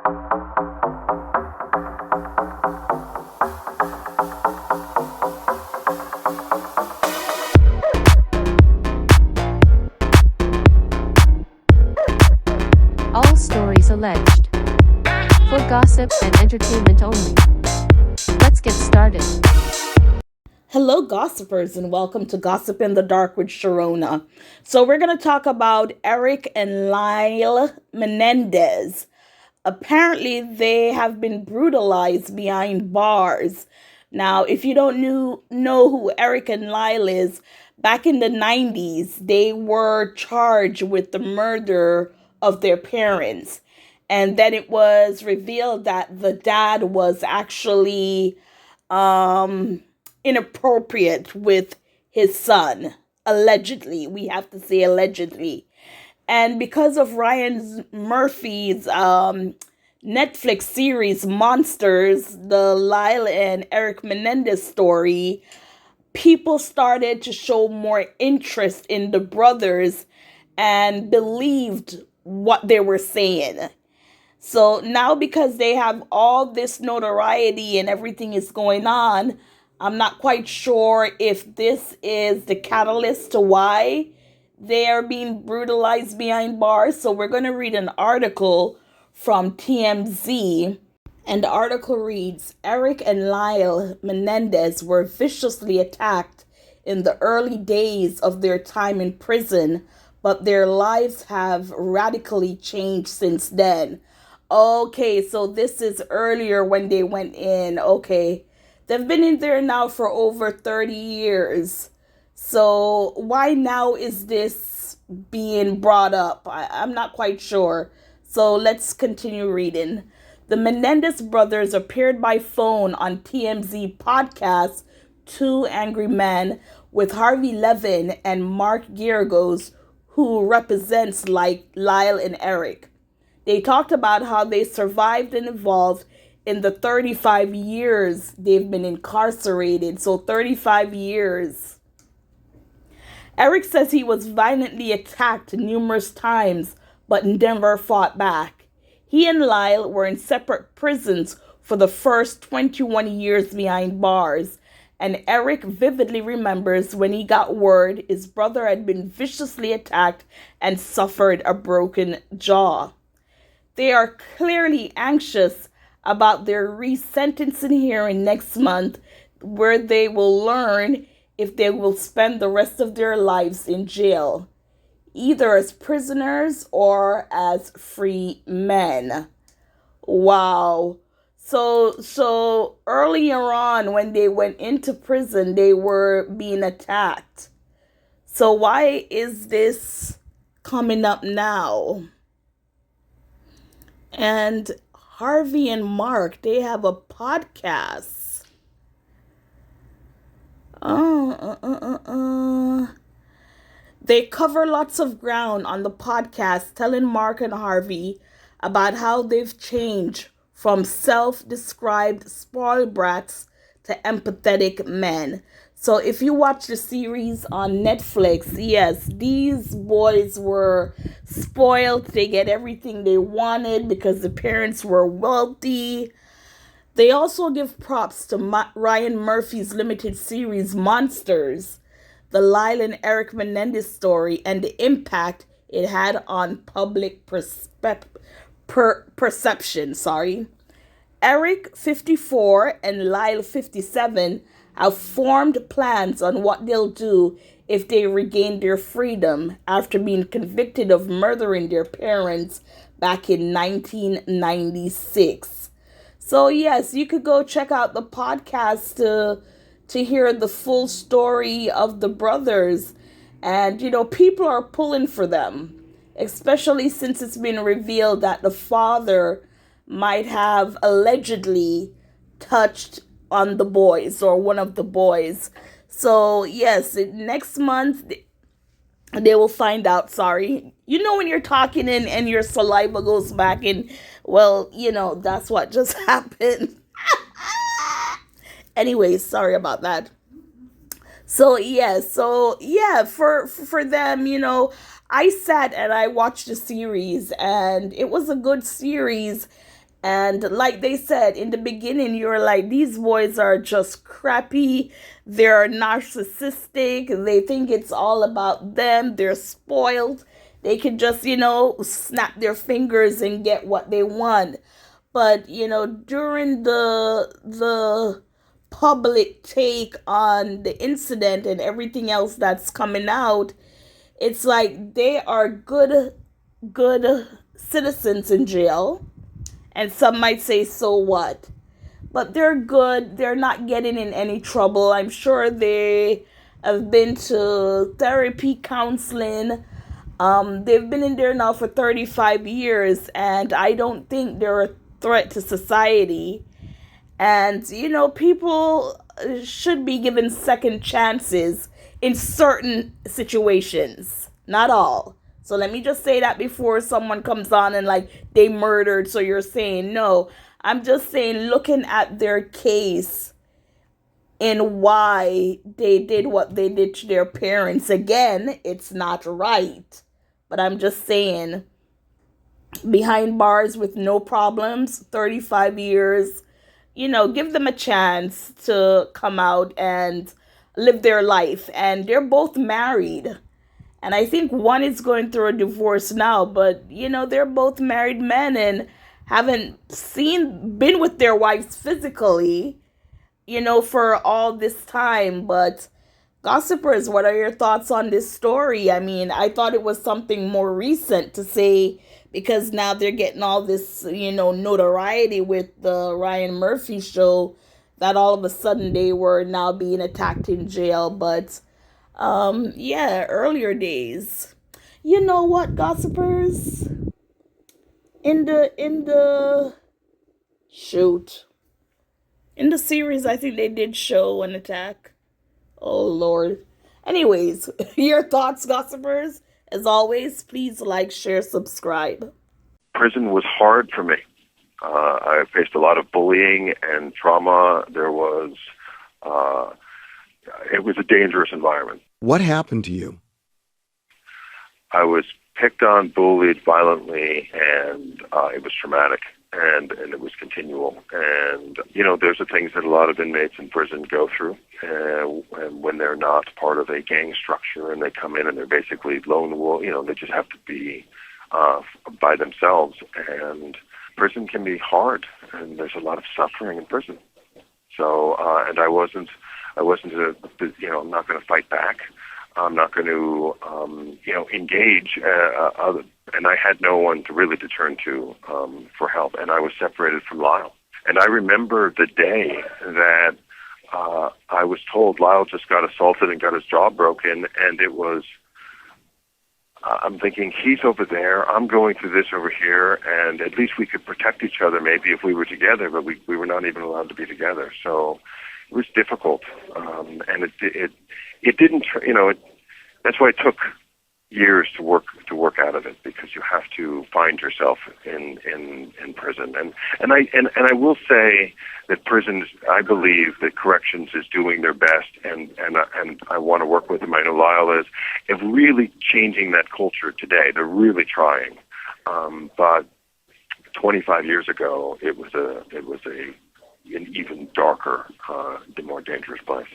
All stories alleged. For gossip and entertainment only. Let's get started. Hello, gossipers, and welcome to Gossip in the Dark with Sharona. So, we're going to talk about Erik and Lyle Menendez. Apparently, they have been brutalized behind bars. Now, if you don't know who Erik and Lyle is, back in the 90s, they were charged with the murder of their parents. And then it was revealed that the dad was actually inappropriate with his son. Allegedly. We have to say allegedly. And because of Ryan Murphy's Netflix series Monsters, the Lyle and Erik Menendez story, people started to show more interest in the brothers and believed what they were saying. So now, because they have all this notoriety and everything is going on, I'm not quite sure if this is the catalyst to why they are being brutalized behind bars. So we're going to read an article from TMZ. And the article reads, Erik and Lyle Menendez were viciously attacked in the early days of their time in prison, but their lives have radically changed since then. Okay, so this is earlier when they went in. Okay, they've been in there now for over 30 years. So why now is this being brought up? I'm not quite sure. So let's continue reading. The Menendez brothers appeared by phone on TMZ podcast Two Angry Men with Harvey Levin and Mark Geragos, who represents Lyle and Erik. They talked about how they survived and evolved in the 35 years they've been incarcerated. So 35 years. Erik says he was violently attacked numerous times, but never fought back. He and Lyle were in separate prisons for the first 21 years behind bars, and Erik vividly remembers when he got word his brother had been viciously attacked and suffered a broken jaw. They are clearly anxious about their resentencing hearing next month, where they will learn if they will spend the rest of their lives in jail, either as prisoners or as free men. Wow. So earlier on, when they went into prison, they were being attacked. So why is this coming up now? And Harvey and Mark, they have a podcast. They cover lots of ground on the podcast, telling Mark and Harvey about how they've changed from self-described spoiled brats to empathetic men. So if you watch the series on Netflix, yes, these boys were spoiled. They get everything they wanted because the parents were wealthy. They also give props to Ryan Murphy's limited series Monsters, the Lyle and Erik Menendez story, and the impact it had on public perception. Erik, 54, and Lyle, 57, have formed plans on what they'll do if they regain their freedom after being convicted of murdering their parents back in 1996. So yes, you could go check out the podcast to hear the full story of the brothers. And, people are pulling for them, especially since it's been revealed that the father might have allegedly touched on the boys or one of the boys. So yes, next month they will find out. Sorry. When you're talking and your saliva goes back in, well, that's what just happened. Anyways, sorry about that. So yeah, for them, I sat and I watched the series, and it was a good series. And like they said in the beginning, you're like, these boys are just crappy. They're narcissistic. They think it's all about them. They're spoiled. They can just, snap their fingers and get what they want. But, during the public take on the incident and everything else that's coming out, it's like they are good citizens in jail, and some might say, so what? But they're good. They're not getting in any trouble. I'm sure they have been to therapy, counseling. They've been in there now for 35 years, and I don't think they're a threat to society. And, people should be given second chances in certain situations, not all. So let me just say that before someone comes on and like they murdered, so you're saying no. I'm just saying, looking at their case and why they did what they did to their parents, again, it's not right. But I'm just saying, behind bars with no problems, 35 years, give them a chance to come out and live their life. And they're both married. And I think one is going through a divorce now, but they're both married men and haven't been with their wives physically, for all this time. But gossipers, what are your thoughts on this story? I mean, I thought it was something more recent to say, because now they're getting all this, notoriety with the Ryan Murphy show, that all of a sudden they were now being attacked in jail. But yeah, earlier days. You know what, gossipers? In the shoot. In the series, I think they did show an attack. Oh Lord. Anyways, your thoughts, gossipers. As always, please like, share, subscribe. Prison was hard for me. I faced a lot of bullying and trauma. It was a dangerous environment. What happened to you? I was picked on, bullied violently, and it was traumatic, and it was continual. And, there's the things that a lot of inmates in prison go through, and when they're not part of a gang structure and they come in and they're basically lone wolf, they just have to be by themselves. And prison can be hard, and there's a lot of suffering in prison. So, and I wasn't, I'm not going to fight back. I'm not going to, engage. And I had no one to really to turn to for help. And I was separated from Lyle. And I remember the day that I was told Lyle just got assaulted and got his jaw broken, and it was. I'm thinking, he's over there, I'm going through this over here, and at least we could protect each other maybe if we were together, but we were not even allowed to be together. So it was difficult, and it didn't, that's why it took years to work out of it, because you have to find yourself in prison. And I will say that prisons, I believe that corrections is doing their best, and I want to work with them. I know Lyle is really changing that culture today. They're really trying. But 25 years ago, it was an even darker, more dangerous place.